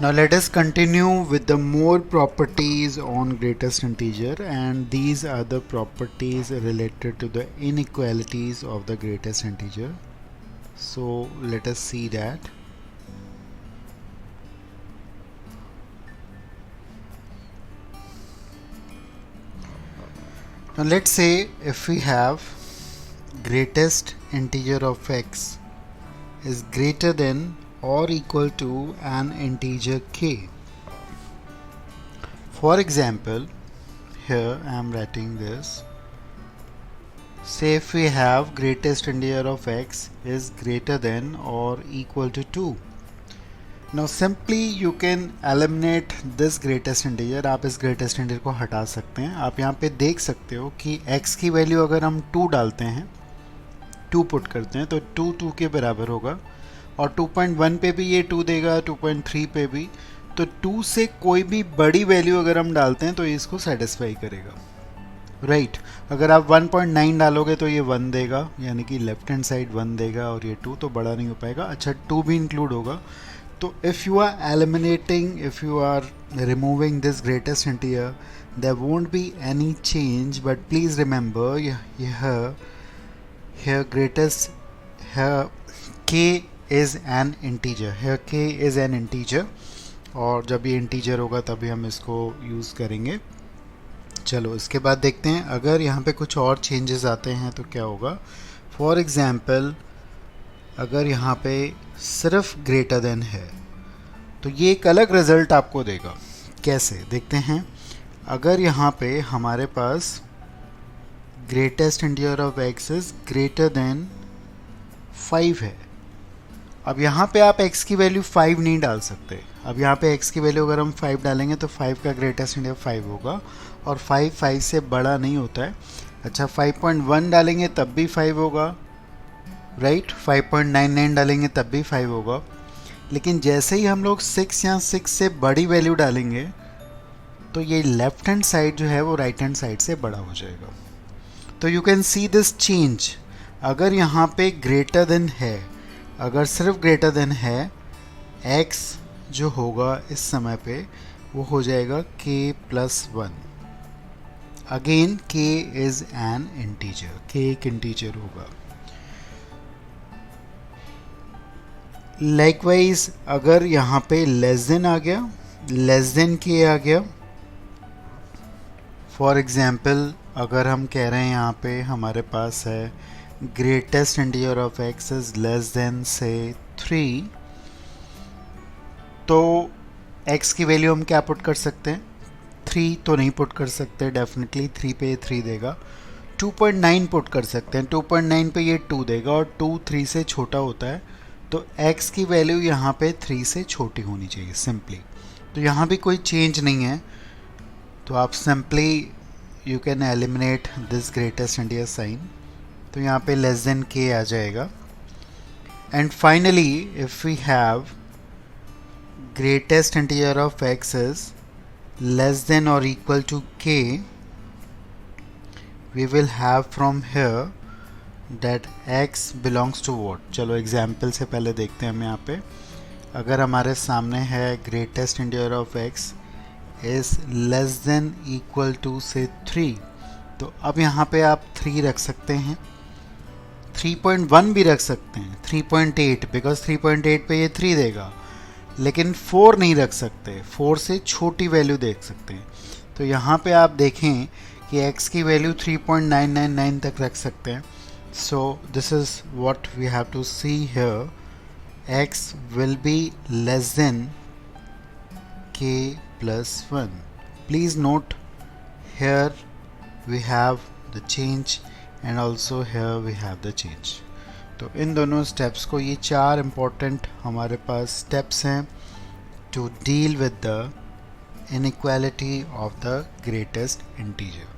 Now let us continue with the more properties on greatest integer, and these are the properties related to the inequalities of the greatest integer. So let us see that. Now let's say if we have greatest integer of x is greater than or equal to an integer k. For example, here I am writing this. Say if we have greatest integer of x is greater than or equal to 2. Now simply you can eliminate this greatest integer. आप इस greatest integer को हटा सकते हैं. आप यहाँ पे देख सकते हो कि x की वैल्यू अगर हम 2 डालते हैं, 2 पुट करते हैं, तो 2 के बराबर होगा, और 2.1 पे भी ये 2 देगा, 2.3 पे भी. तो 2 से कोई भी बड़ी वैल्यू अगर हम डालते हैं तो ये इसको सेटिस्फाई करेगा, राइट. अगर आप 1.9 डालोगे तो ये 1 देगा, यानी कि लेफ्ट हैंड साइड 1 देगा, और ये 2 तो बड़ा नहीं हो पाएगा. अच्छा, 2 भी इंक्लूड होगा. तो if you are eliminating, if you are removing this greatest integer, there won't be any change. But please remember, here greatest, here k is an integer, here k is an integer, और जब ये integer होगा तभी हम इसको use करेंगे. चलो इसके बाद देखते हैं अगर यहाँ पे कुछ और चेंजेस आते हैं तो क्या होगा. फॉर एग्ज़ाम्पल, अगर यहाँ पे सिर्फ ग्रेटर देन है तो ये एक अलग रिज़ल्ट आपको देगा. कैसे देखते हैं. अगर यहाँ पे हमारे पास greatest integer of x is greater than 5 है. अब यहाँ पे आप x की वैल्यू 5 नहीं डाल सकते. अब यहाँ पे x की वैल्यू अगर हम 5 डालेंगे तो 5 का ग्रेटेस्ट इंटीजर 5 होगा, और 5 से बड़ा नहीं होता है. अच्छा, 5.1 डालेंगे तब भी 5 होगा, राइट. 5.99 डालेंगे तब भी 5 होगा. लेकिन जैसे ही हम लोग 6 या 6 से बड़ी वैल्यू डालेंगे तो ये लेफ्ट हैंड साइड जो है वो राइट हैंड साइड से बड़ा हो जाएगा. तो you can see this change. अगर यहाँ पे ग्रेटर देन है, अगर सिर्फ ग्रेटर देन है, x जो होगा इस समय पे वो हो जाएगा k+1. Again k is an integer, k एक इंटीजर होगा. लाइकवाइज अगर यहाँ पे लेस देन आ गया, लेस देन k आ गया. फॉर एग्जाम्पल, अगर हम कह रहे हैं यहाँ पे हमारे पास है greatest integer of x is less then से 3, तो x की वैल्यू हम क्या पुट कर सकते हैं. 3 तो नहीं पुट कर सकते, डेफिनेटली 3 पे 3 देगा. 2.9 पुट कर सकते हैं, 2.9 पे ये 2 देगा, और 2 3 से छोटा होता है, तो x की वैल्यू यहाँ पे 3 से छोटी होनी चाहिए सिंपली. तो यहाँ भी कोई चेंज नहीं है, तो आप simply you can eliminate this greatest integer sign. तो यहाँ पे लेस देन k आ जाएगा. And finally if we have greatest integer of x is less than और equal to k, we will have from here that x belongs to what. चलो example से पहले देखते हैं हम यहाँ पे. अगर हमारे सामने है greatest integer of x is less than equal to से 3, तो अब यहाँ पे आप 3 रख सकते हैं, 3.1 भी रख सकते हैं, 3.8, बिकॉज 3.8 पे ये 3 देगा. लेकिन 4 नहीं रख सकते, 4 से छोटी वैल्यू देख सकते हैं. तो यहाँ पे आप देखें कि x की वैल्यू 3.999 तक रख सकते हैं. So this is what we have to see here. x will be less than k+1. Please note, here we have the change and also here we have the change. तो इन दोनों steps को, ये 4 important हमारे पास steps हैं to deal with the inequality of the greatest integer.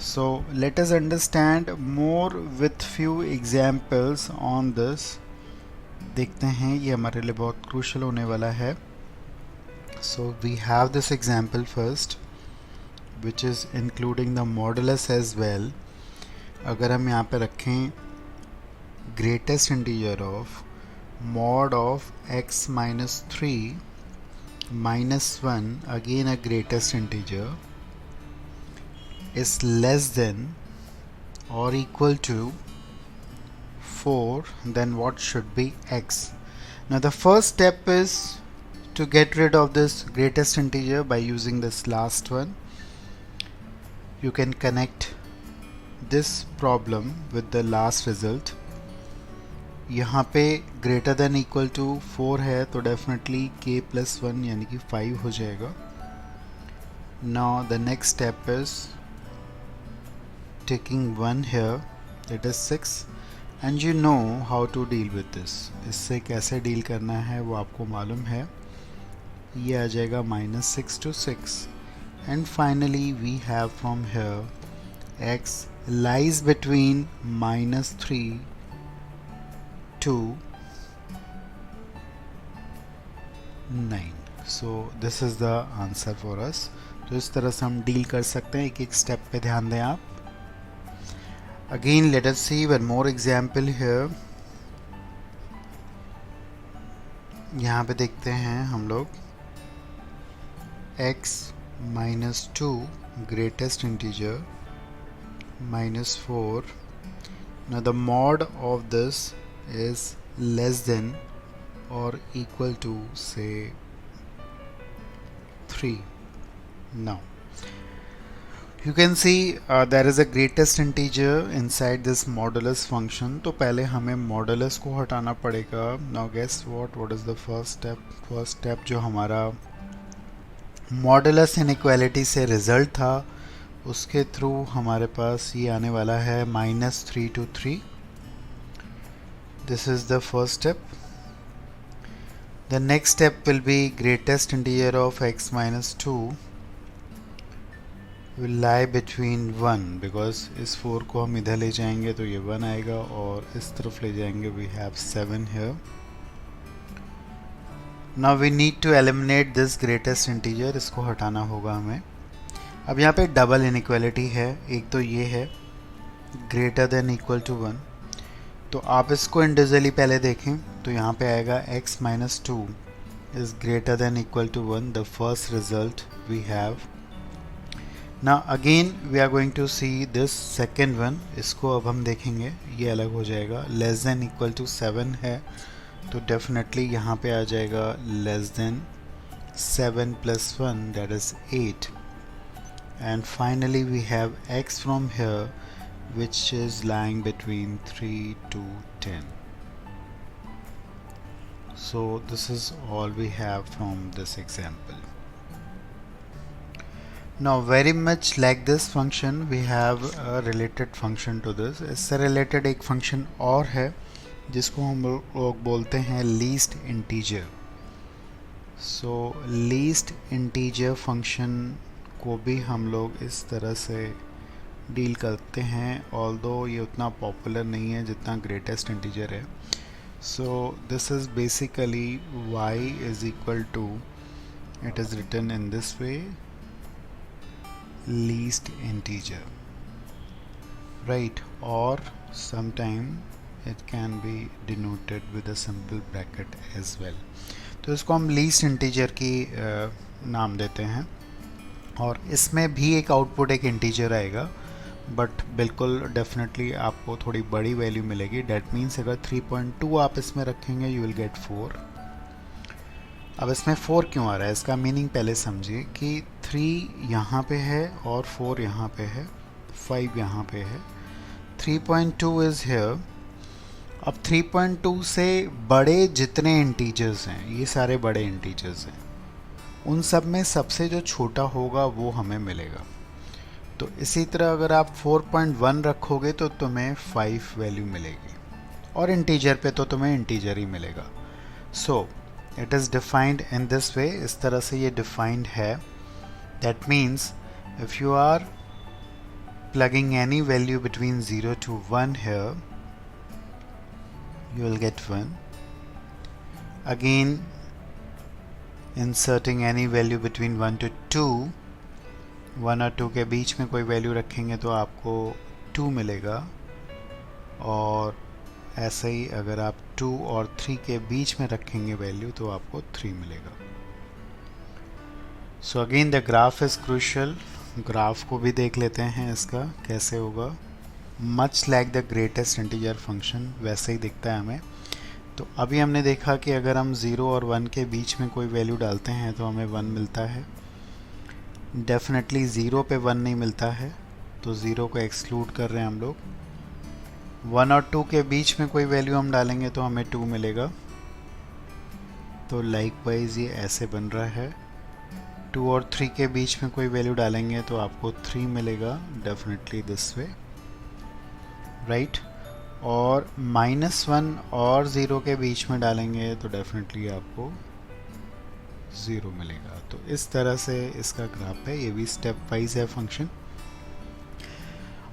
So let us understand more with few examples on this. देखते हैं, ये हमारे लिए बहुत क्रूशल होने वाला है. So we have this example first, which is including the modulus as well. अगर हम यहाँ पे रखें greatest integer of mod of x minus 3 -1, again a greatest integer, is less than or equal to 4, then what should be x? Now the first step is to get rid of this greatest integer by using this last one. You can connect this problem with the last result. यहाँ पे greater than equal to 4 है तो definitely k plus 1 यानी कि 5 हो जाएगा. Now the next step is taking 1 here, that is 6, and you know how to deal with this. इससे कैसे डील करना है वो आपको मालूम है. ये आ जाएगा -6 to 6, and finally we have from here x lies between -3 to 9. So this is the answer for us. तो इस तरह से हम डील कर सकते हैं. एक एक स्टेप पे ध्यान दें आप. Again let us see one more example here. यहाँ पे देखते हैं हम लोग x -2 greatest integer -4. Now the mod of this is less than or equal to say 3. Now you can see there is a greatest integer inside this modulus function. तो पहले हमें modulus को हटाना पड़ेगा. Now guess what is the first step? First step जो हमारा modulus inequality से result था उसके थ्रू हमारे पास ये आने वाला है -3 to 3. This is the first step. The next step will be greatest integer of x -2 will lie between 1, because इस 4 को हम इधर ले जाएंगे तो ये 1 आएगा और इस तरफ ले जाएंगे we have 7 here. Now we need to eliminate this greatest integer. इसको हटाना होगा हमें. अब यहाँ पे डबल इनइक्वालिटी है. एक तो ये है ग्रेटर देन इक्वल टू 1. तो आप इसको इंडिविजुअली पहले देखें तो यहाँ पे आएगा x -2 is greater than equal to 1, the first result we have. Now again we are going to see this second one. इसको अब हम देखेंगे, ये अलग हो जाएगा. लेस देन इक्वल टू 7 है तो डेफिनेटली यहाँ पे आ जाएगा less than 7 plus 1, that is 8. And finally we have x from here which is lying between 3 to 10. So this is all we have from this example. Now very much like this function we have a related function to this. इससे related एक function और है जिसको हम लोग बोलते हैं least integer. So least integer function को भी हम लोग इस तरह से डील करते हैं, although ये उतना पॉपुलर नहीं है जितना ग्रेटेस्ट इंटीजर है. So this is basically y is equal to, it is written in this way, least integer, right? Or sometime it can be denoted with a simple bracket as well. तो इसको हम least integer की नाम देते हैं और इसमें भी एक आउटपुट एक इंटीजर आएगा, बट बिल्कुल डेफिनेटली आपको थोड़ी बड़ी वैल्यू मिलेगी. डेट मीन्स अगर 3.2 आप इसमें रखेंगे यू विल गेट 4. अब इसमें 4 क्यों आ रहा है, इसका मीनिंग पहले समझिए कि 3 यहाँ पे है और 4 यहाँ पे है, 5 यहाँ पे है, 3.2 इज़ हेयर. अब 3.2 से बड़े जितने इंटीजर्स हैं, ये सारे बड़े इंटीजर्स हैं, उन सब में सबसे जो छोटा होगा वो हमें मिलेगा. तो इसी तरह अगर आप 4.1 रखोगे तो तुम्हें 5 वैल्यू मिलेगी और इंटीजर पे तो तुम्हें इंटीजर ही मिलेगा. So it is defined in this way. इस तरह से ये डिफाइंड है. That means if you are plugging any value between 0 to 1 here, you will get 1. Again inserting any value between 1 to 2, 1 और 2 के बीच में कोई वैल्यू रखेंगे तो आपको 2 मिलेगा, और ऐसे ही अगर आप 2 और 3 के बीच में रखेंगे वैल्यू तो आपको 3 मिलेगा. So again the graph is crucial. Graph को भी देख लेते हैं इसका कैसे होगा। Much like the greatest integer function वैसे ही दिखता है हमें। तो अभी हमने देखा कि अगर हम 0 और 1 के बीच में कोई वैल्यू डालते हैं तो हमें 1 मिलता है। डेफिनेटली 0 पे 1 नहीं मिलता है, तो 0 को एक्सक्लूड कर रहे हैं हम लोग। 1 और 2 के बीच में कोई वैल्यू हम डालेंगे तो हमें 2 मिलेगा। तो लाइकवाइज ये ऐसे बन रहा है। 2 और 3 के बीच में कोई वैल्यू डालेंगे तो आपको 3 मिलेगा, डेफिनेटली दिस वे, राइट। और -1 और 0 के बीच में डालेंगे तो डेफिनेटली आपको 0 मिलेगा। तो इस तरह से इसका ग्राफ है, ये भी स्टेप वाइज है फंक्शन।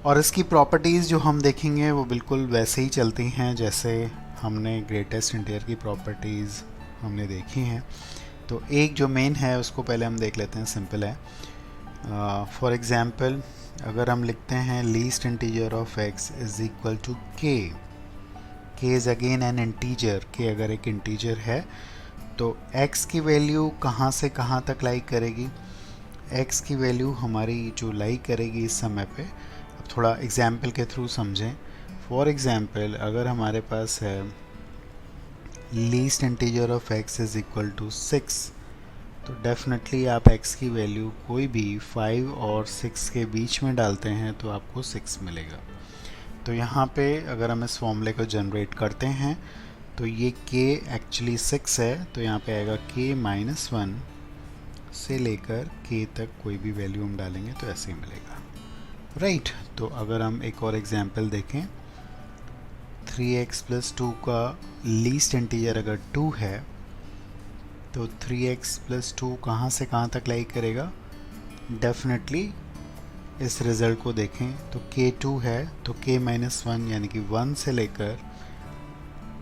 और इसकी प्रॉपर्टीज़ जो हम देखेंगे वो बिल्कुल वैसे ही चलती हैं जैसे हमने ग्रेटेस्ट इंटीजर की प्रॉपर्टीज़ हमने देखी हैं। तो एक जो मेन है उसको पहले हम देख लेते हैं, सिंपल है। फॉर एग्ज़ाम्पल अगर हम लिखते हैं least integer of x is equal to k। k is again an integer. k अगर एक इंटीजर है तो x की वैल्यू कहाँ से कहाँ तक लाई करेगी। x की वैल्यू हमारी जो लाई करेगी इस समय पे, अब थोड़ा एग्जाम्पल के थ्रू समझें। फॉर एग्ज़ाम्पल अगर हमारे पास है least integer of x is equal to 6, तो डेफिनेटली आप x की वैल्यू कोई भी 5 और 6 के बीच में डालते हैं तो आपको 6 मिलेगा। तो यहाँ पे अगर हम इस फॉर्मूले को जनरेट करते हैं तो ये k एक्चुअली 6 है, तो यहाँ पे आएगा k-1 से लेकर k तक कोई भी वैल्यू हम डालेंगे तो ऐसे ही मिलेगा, राइट। तो अगर हम एक और एग्जांपल देखें, 3x प्लस 2 का लीस्ट इंटीजर अगर 2 है तो 3x प्लस 2 कहाँ से कहाँ तक लाई करेगा। डेफिनेटली इस रिज़ल्ट को देखें तो k2 है तो k-1 यानी कि 1 से लेकर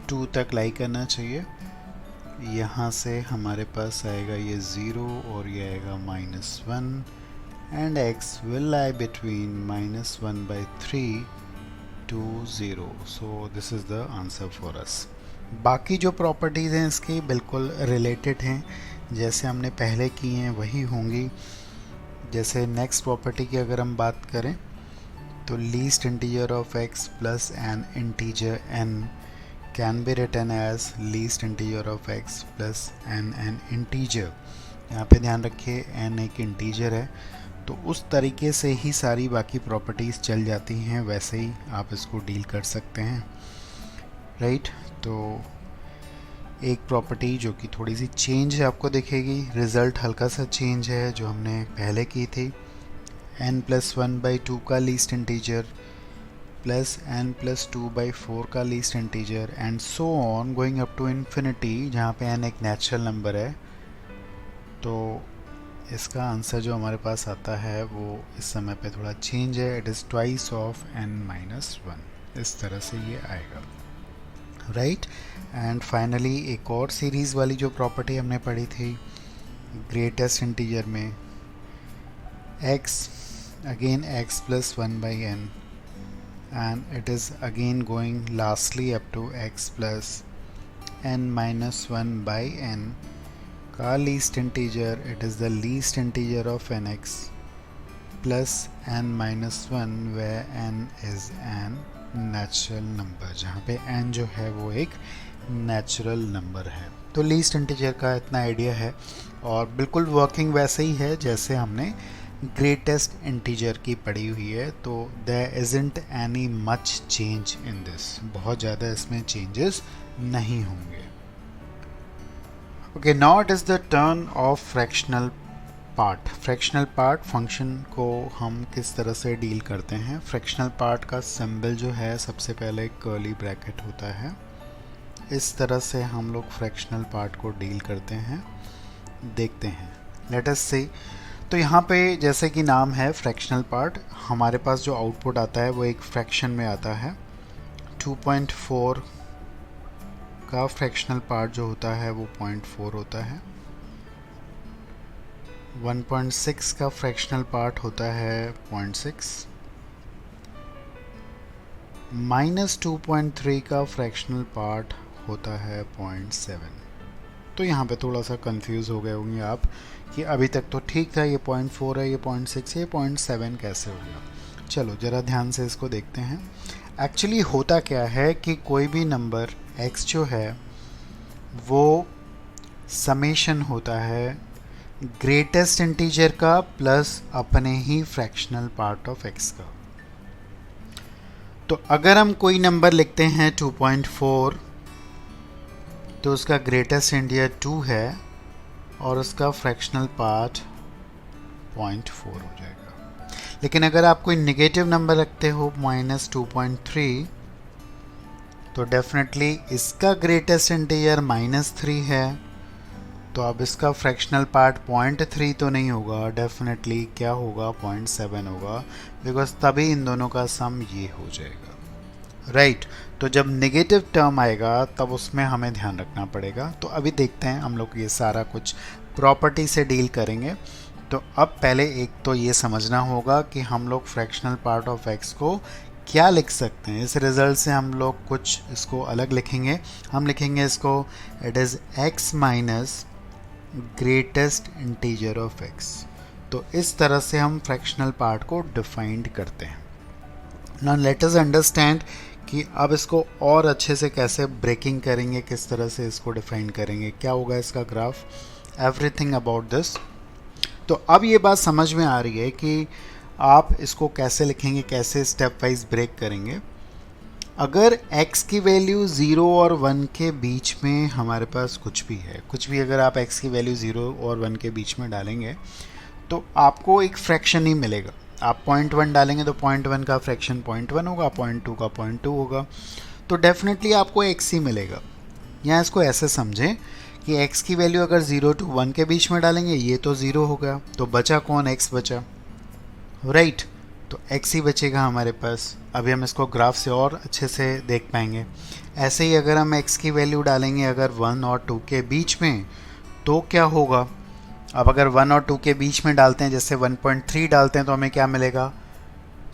2 तक लाई करना चाहिए। यहाँ से हमारे पास आएगा ये 0 और ये आएगा -1 and x will lie between -1/3 to 0। So this is the answer for us। बाकी जो प्रॉपर्टीज़ हैं इसकी बिल्कुल रिलेटेड हैं, जैसे हमने पहले की हैं वही होंगी। जैसे नेक्स्ट प्रॉपर्टी की अगर हम बात करें तो least integer of x plus an integer n can be written as least integer of x plus an integer. यहाँ पे ध्यान रखिए n एक इंटीजर है, तो उस तरीके से ही सारी बाकी प्रॉपर्टीज़ चल जाती हैं, वैसे ही आप इसको डील कर सकते हैं, राइट। तो एक प्रॉपर्टी जो कि थोड़ी सी चेंज है आपको दिखेगी, रिज़ल्ट हल्का सा चेंज है जो हमने पहले की थी। n+1/2 का लीस्ट इंटीजर प्लस n+2/4 का least integer and so on going up to infinity, जहाँ पे n एक नेचुरल नंबर है। तो इसका आंसर जो हमारे पास आता है वो इस समय पे थोड़ा चेंज है, it is twice of n-1, इस तरह से ये आएगा, राइट। एंड फाइनली एक और सीरीज़ वाली जो प्रॉपर्टी हमने पढ़ी थी ग्रेटेस्ट इंटीजर में, x again x plus 1/n and it is again going lastly up to x plus n-1/n का least integer, it is the least integer of nx plus n-1 where n is a natural number, जहाँ पे n जो है वो एक natural number है। तो least integer का इतना आइडिया है और बिल्कुल वर्किंग वैसे ही है जैसे हमने ग्रेटेस्ट इंटीजर की पढ़ी हुई है। तो there isn't any much change in this, बहुत ज़्यादा इसमें चेंजेस नहीं होंगे। Okay, now it is the turn of fractional part. Fractional part function को हम किस तरह से डील करते हैं। फ्रैक्शनल पार्ट का सिंबल जो है सबसे पहले कर्ली ब्रैकेट होता है, इस तरह से हम लोग फ्रैक्शनल पार्ट को डील करते हैं, देखते हैं, लेट अस सी। तो यहाँ पे जैसे कि नाम है फ्रैक्शनल पार्ट, हमारे पास जो आउटपुट आता है वो एक फ्रैक्शन में आता है। 2.4 का फ्रैक्शनल पार्ट जो होता है वो 0.4 होता है। 1.6 का फ्रैक्शनल पार्ट होता है 0.6। -2.3 का फ्रैक्शनल पार्ट होता है 0.7। तो यहाँ पे थोड़ा सा कंफ्यूज हो गए होंगे आप कि अभी तक तो ठीक था, ये 0.4 है, ये 0.6 है, ये 0.7 कैसे हो गया। चलो ज़रा ध्यान से इसको देखते हैं। एक्चुअली होता क्या है कि कोई भी नंबर x जो है वो समेशन होता है ग्रेटेस्ट इंटीजर का प्लस अपने ही फ्रैक्शनल पार्ट ऑफ x का। तो अगर हम कोई नंबर लिखते हैं 2.4 तो उसका ग्रेटेस्ट इंटीजर 2 है और उसका फ्रैक्शनल पार्ट 0.4 हो जाएगा। लेकिन अगर आप कोई नेगेटिव नंबर रखते हो -2.3 तो डेफिनेटली इसका ग्रेटेस्ट इंटीजर -3 है, तो अब इसका फ्रैक्शनल पार्ट 0.3 तो नहीं होगा, डेफिनेटली क्या होगा 0.7 होगा, बिकॉज तभी इन दोनों का सम ये हो जाएगा, राइट। तो जब नेगेटिव टर्म आएगा तब उसमें हमें ध्यान रखना पड़ेगा। तो अभी देखते हैं, हम लोग ये सारा कुछ प्रॉपर्टी से डील करेंगे। तो अब पहले एक तो ये समझना होगा कि हम लोग फ्रैक्शनल पार्ट ऑफ x को क्या लिख सकते हैं। इस रिज़ल्ट से हम लोग कुछ इसको अलग लिखेंगे। हम लिखेंगे इसको it is x minus greatest integer of x। तो इस तरह से हम फ्रैक्शनल पार्ट को डिफाइंड करते हैं। नाउ लेट अस अंडरस्टैंड कि अब इसको और अच्छे से कैसे ब्रेकिंग करेंगे, किस तरह से इसको डिफाइन करेंगे, क्या होगा इसका ग्राफ, एवरीथिंग अबाउट दिस। तो अब ये बात समझ में आ रही है कि आप इसको कैसे लिखेंगे, कैसे स्टेप वाइज ब्रेक करेंगे। अगर x की वैल्यू 0 और 1 के बीच में हमारे पास कुछ भी है, कुछ भी अगर आप x की वैल्यू 0 और 1 के बीच में डालेंगे तो आपको एक फ्रैक्शन ही मिलेगा। आप 0.1 डालेंगे तो 0.1 का फ्रैक्शन 0.1 होगा, 0.2 का 0.2 होगा, तो डेफिनेटली आपको x ही मिलेगा। यहाँ इसको ऐसे समझें कि x की वैल्यू अगर 0 to 1 के बीच में डालेंगे ये तो 0 हो गया, तो बचा कौन, x बचा, राइट। तो x ही बचेगा हमारे पास। अभी हम इसको ग्राफ से और अच्छे से देख पाएंगे। ऐसे ही अगर हम x की वैल्यू डालेंगे अगर 1 और 2 के बीच में तो क्या होगा। अब अगर 1 और 2 के बीच में डालते हैं, जैसे 1.3 डालते हैं तो हमें क्या मिलेगा,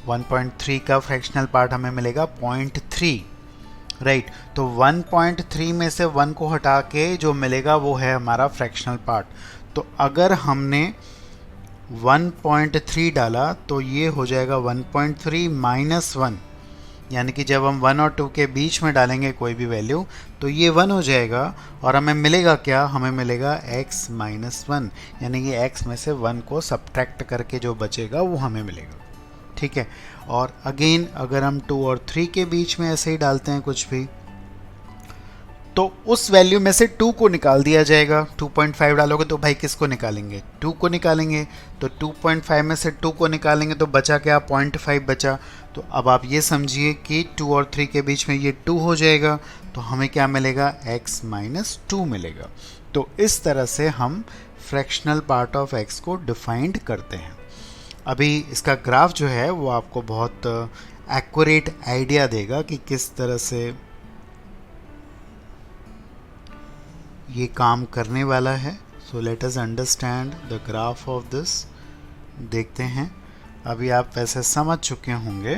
1.3 का फ्रैक्शनल पार्ट हमें मिलेगा 0.3, राइट। तो 1.3 में से 1 को हटा के जो मिलेगा वो है हमारा फ्रैक्शनल पार्ट। तो अगर हमने 1.3 डाला तो ये हो जाएगा 1.3 माइनस 1, यानी कि जब हम 1 और 2 के बीच में डालेंगे कोई भी वैल्यू तो ये 1 हो जाएगा और हमें मिलेगा क्या, हमें मिलेगा x माइनस 1, यानी कि x में से 1 को सब्ट्रैक्ट करके जो बचेगा वो हमें मिलेगा, ठीक है। और अगेन अगर हम 2 और 3 के बीच में ऐसे ही डालते हैं कुछ भी तो उस वैल्यू में से 2 को निकाल दिया जाएगा। 2.5 डालोगे तो भाई किसको निकालेंगे, 2 को निकालेंगे। तो 2.5 में से 2 को निकालेंगे तो बचा क्या, 0.5 बचा। तो अब आप ये समझिए कि 2 और 3 के बीच में ये 2 हो जाएगा, तो हमें क्या मिलेगा, x माइनस 2 मिलेगा। तो इस तरह से हम फ्रैक्शनल पार्ट ऑफ x को डिफाइंड करते हैं। अभी इसका ग्राफ जो है वो आपको बहुत एक्यूरेट आइडिया देगा कि किस तरह से ये काम करने वाला है। So let us understand the graph of this. देखते हैं, अभी आप वैसे समझ चुके होंगे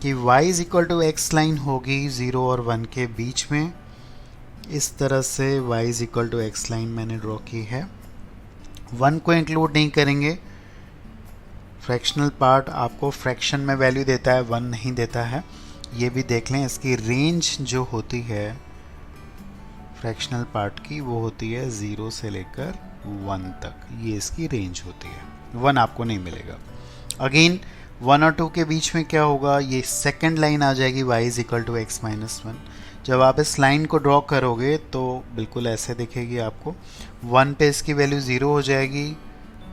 कि y is equal to x line होगी 0 और 1 के बीच में। इस तरह से y is equal to x line मैंने ड्रॉ की है। 1 को इंक्लूड नहीं करेंगे, फ्रैक्शनल पार्ट आपको फ्रैक्शन में वैल्यू देता है, 1 नहीं देता है। ये भी देख लें, इसकी रेंज जो होती है फ्रैक्शनल पार्ट की वो होती है 0 से लेकर 1 तक, ये इसकी रेंज होती है। 1 आपको नहीं मिलेगा। अगेन 1 और 2 के बीच में क्या होगा, ये सेकंड लाइन आ जाएगी y is equal to x minus 1। जब आप इस लाइन को ड्रॉ करोगे तो बिल्कुल ऐसे दिखेगी आपको। 1 पे इसकी वैल्यू 0 हो जाएगी,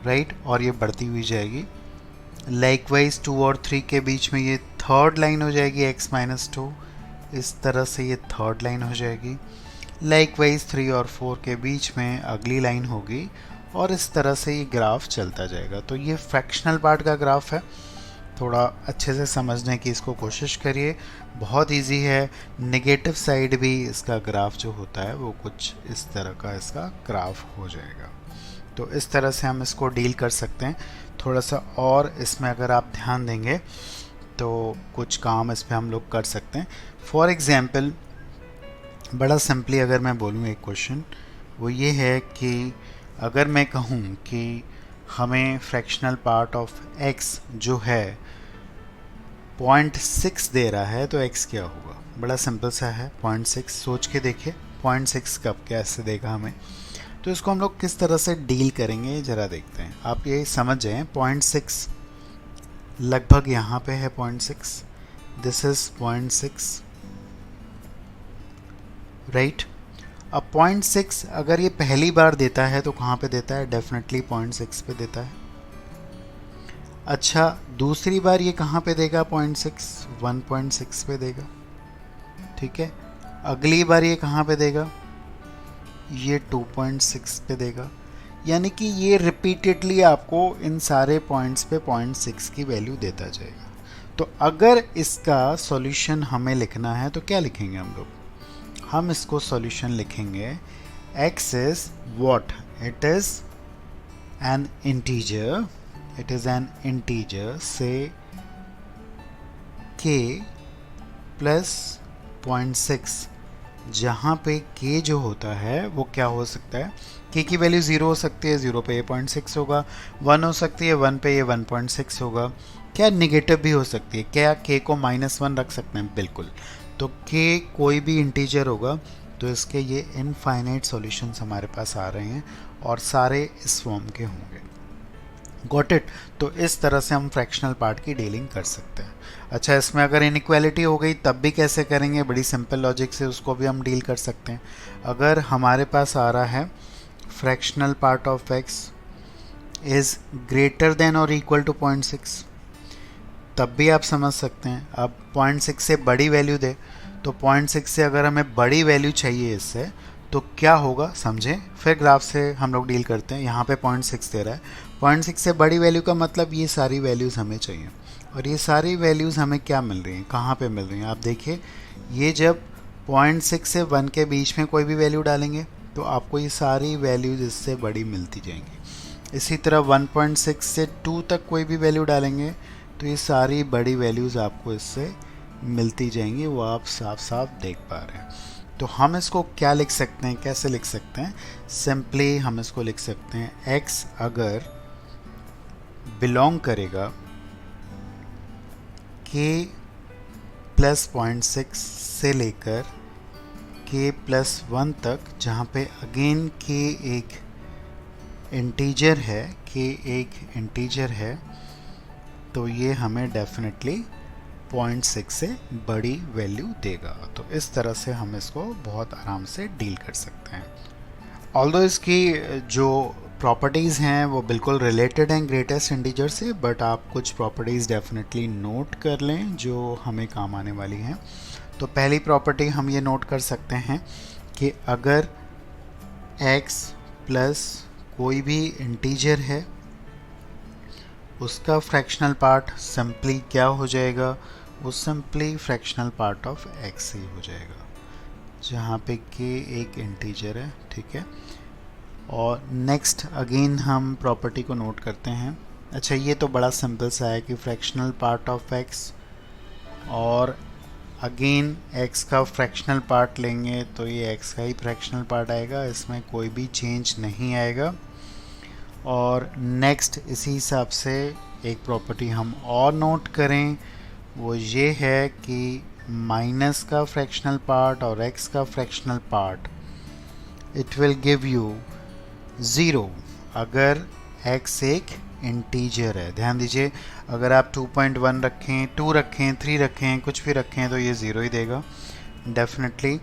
राइट, और ये बढ़ती हुई जाएगी। लाइकवाइज 2 और 3 के बीच में ये थर्ड लाइन हो जाएगी x माइनस 2, इस तरह से ये थर्ड लाइन हो जाएगी। लाइकवाइज 3 और 4 के बीच में अगली लाइन होगी और इस तरह से ये ग्राफ चलता जाएगा। तो ये फ्रैक्शनल पार्ट का ग्राफ है। थोड़ा अच्छे से समझने की इसको कोशिश करिए, बहुत इजी है। नेगेटिव साइड भी इसका ग्राफ जो होता है वो कुछ इस तरह का इसका ग्राफ हो जाएगा। तो इस तरह से हम इसको डील कर सकते हैं। थोड़ा सा और इसमें अगर आप ध्यान देंगे तो कुछ काम इस पर हम लोग कर सकते हैं। फॉर एग्ज़ाम्पल बड़ा सिंपली अगर मैं बोलूँ एक क्वेश्चन, वो ये है कि अगर मैं कहूँ कि हमें फ्रैक्शनल पार्ट ऑफ x जो है 0.6 दे रहा है तो x क्या होगा। बड़ा सिंपल सा है, 0.6 सोच के देखिए 0.6 कब कैसे देगा हमें। तो इसको हम लोग किस तरह से डील करेंगे ज़रा देखते हैं। आप ये समझ जाएं 0.6 लगभग यहाँ पे है 0.6, दिस इज 0.6 राइट। अब 0.6 अगर ये पहली बार देता है तो कहाँ पे देता है, डेफिनेटली 0.6 पे देता है। अच्छा दूसरी बार ये कहाँ पे देगा 0.6, 1.6 पे देगा, ठीक है। अगली बार ये कहाँ पे देगा, ये 2.6 पे देगा। यानी कि ये रिपीटेडली आपको इन सारे पॉइंट्स पे 0.6 की वैल्यू देता जाएगा। तो अगर इसका सॉल्यूशन हमें लिखना है तो क्या लिखेंगे हम लोग, हम इसको सॉल्यूशन लिखेंगे x is what, it is an integer, it is an integer say k plus 0.6, जहाँ पे k जो होता है वो क्या हो सकता है, k की वैल्यू 0 हो सकती है, 0 पे ये 0.6 होगा, 1 हो सकती है, 1 पे ये 1.6 होगा, क्या निगेटिव भी हो सकती है, क्या k को -1 रख सकते हैं, बिल्कुल। तो k कोई भी इंटीजर होगा तो इसके ये इनफाइनाइट सॉल्यूशंस हमारे पास आ रहे हैं और सारे इस फॉर्म के होंगे। Got it. तो इस तरह से हम फ्रैक्शनल पार्ट की डीलिंग कर सकते हैं। अच्छा इसमें अगर इनइक्वालिटी हो गई तब भी कैसे करेंगे, बड़ी सिंपल लॉजिक से उसको भी हम डील कर सकते हैं। अगर हमारे पास आ रहा है fractional part of x is greater than और इक्वल टू 0.6, तब भी आप समझ सकते हैं। अब 0.6 से बड़ी वैल्यू दे तो 0.6 से अगर हमें बड़ी वैल्यू चाहिए इससे तो क्या होगा समझें, फिर ग्राफ से हम लोग डील करते हैं। यहाँ पे 0.6 दे रहा है, 0.6 से बड़ी वैल्यू का मतलब ये सारी वैल्यूज़ हमें चाहिए और ये सारी वैल्यूज़ हमें क्या मिल रही हैं, कहाँ पे मिल रही हैं। आप देखिए ये जब 0.6 से 1 के बीच में कोई भी वैल्यू डालेंगे तो आपको ये सारी वैल्यूज़ इससे बड़ी मिलती जाएंगी। इसी तरह 1.6 से 2 तक कोई भी वैल्यू डालेंगे तो ये सारी बड़ी वैल्यूज़ आपको इससे मिलती जाएंगी, वो आप साफ साफ देख पा रहे हैं। तो हम इसको क्या लिख सकते हैं, कैसे लिख सकते हैं, सिंपली हम इसको लिख सकते हैं x अगर बिलोंग करेगा k प्लस 0.6 से लेकर k प्लस 1 तक, जहाँ पे अगेन k एक इंटीजर है, k एक इंटीजर है, तो ये हमें डेफिनेटली 0.6 से बड़ी वैल्यू देगा। तो इस तरह से हम इसको बहुत आराम से डील कर सकते हैं। ऑल्दो इसकी जो प्रॉपर्टीज़ हैं वो बिल्कुल रिलेटेड हैं ग्रेटेस्ट इंटीजर से, बट आप कुछ प्रॉपर्टीज़ डेफिनेटली नोट कर लें जो हमें काम आने वाली हैं। तो पहली प्रॉपर्टी हम ये नोट कर सकते हैं कि अगर x प्लस कोई भी इंटीजर है उसका फ्रैक्शनल पार्ट सिंपली क्या हो जाएगा, वो simply fractional part of x ही हो जाएगा, जहाँ पे k एक इंटीजर है, ठीक है। और नेक्स्ट अगेन हम प्रॉपर्टी को नोट करते हैं। अच्छा ये तो बड़ा सिंपल सा है कि फ्रैक्शनल पार्ट ऑफ x और अगेन x का फ्रैक्शनल पार्ट लेंगे तो ये x का ही फ्रैक्शनल पार्ट आएगा, इसमें कोई भी चेंज नहीं आएगा। और नेक्स्ट इसी हिसाब से एक प्रॉपर्टी हम और नोट करें, वो ये है कि माइनस का फ्रैक्शनल पार्ट और x का fractional part it will give you 0 अगर x एक इंटीजर है। ध्यान दीजिए अगर आप 2.1 रखें, 2 रखें, 3 रखें, कुछ भी रखें तो ये 0 ही देगा डेफिनेटली।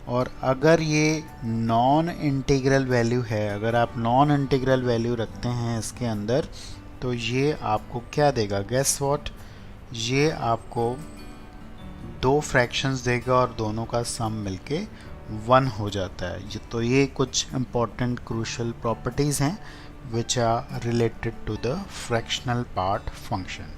और अगर ये नॉन इंटीग्रल वैल्यू है, अगर आप नॉन इंटीग्रल वैल्यू रखते हैं इसके अंदर तो ये आपको क्या देगा, गेस व्हाट, ये आपको 2 फ्रैक्शंस देगा और दोनों का सम मिलके 1 हो जाता है। तो ये कुछ important crucial properties हैं which are related to the fractional part function.